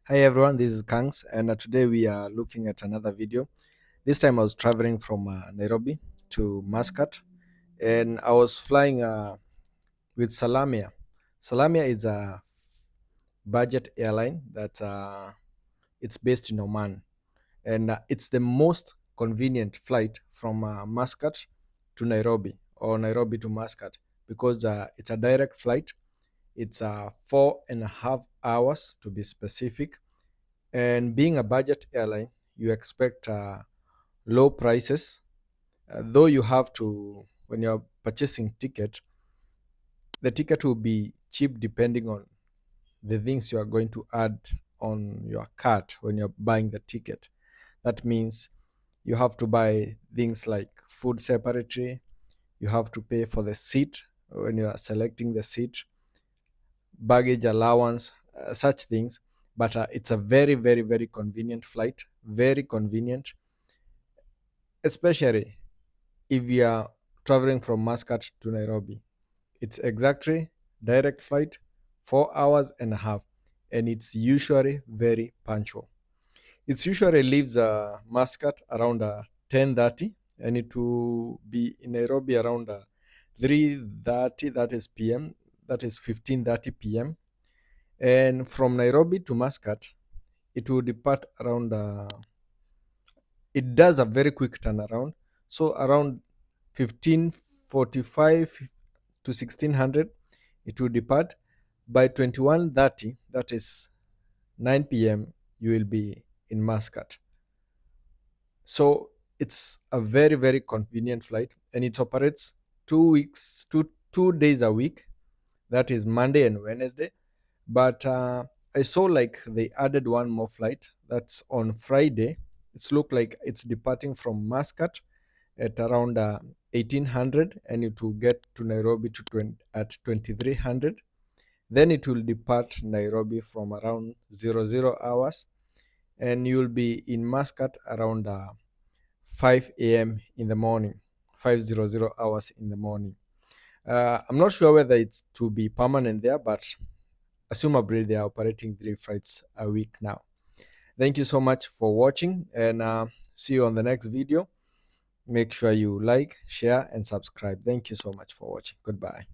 Hi everyone, this is Kangs, and today we are looking at another video. This time I was traveling from Nairobi to Muscat, and I was flying with Salamia. Salamia is a budget airline that it's based in Oman, and it's the most convenient flight from Muscat to Nairobi or Nairobi to Muscat because it's a direct flight. It's 4.5 hours to be specific. And being a budget airline, you expect low prices, though you have to, when you're purchasing ticket, the ticket will be cheap depending on the things you are going to add on your cart when you're buying the ticket. That means you have to buy things like food separately, you have to pay for the seat when you are selecting the seat, baggage allowance, such things. But it's a very, very, very convenient flight, very convenient, especially if you are traveling from Muscat to Nairobi. It's exactly direct flight, 4 hours and a half, and it's usually very punctual. It usually leaves Muscat around 10:30, and it will be in Nairobi around 3:30. That is PM. That is 15:30 PM. And from Nairobi to Muscat, it will depart around. It does a very quick turnaround, so around 15:45 to 1600, it will depart. By 21:30, that is 9 p.m., you will be in Muscat. So it's a very, very convenient flight, and it operates 2 weeks, 2 days a week. That is Monday and Wednesday. But I saw like they added one more flight that's on Friday. It's look like it's departing from Muscat at around 1800, and it will get to Nairobi at 2300. Then it will depart Nairobi from around 00 hours, and you will be in Muscat around 5 a.m. in the morning, 5:00 hours in the morning. I'm not sure whether it's to be permanent there, but assumably they are operating 3 flights a week now. Thank you so much for watching, and see you on the next video. Make sure you like, share, and subscribe. Thank you so much for watching. Goodbye.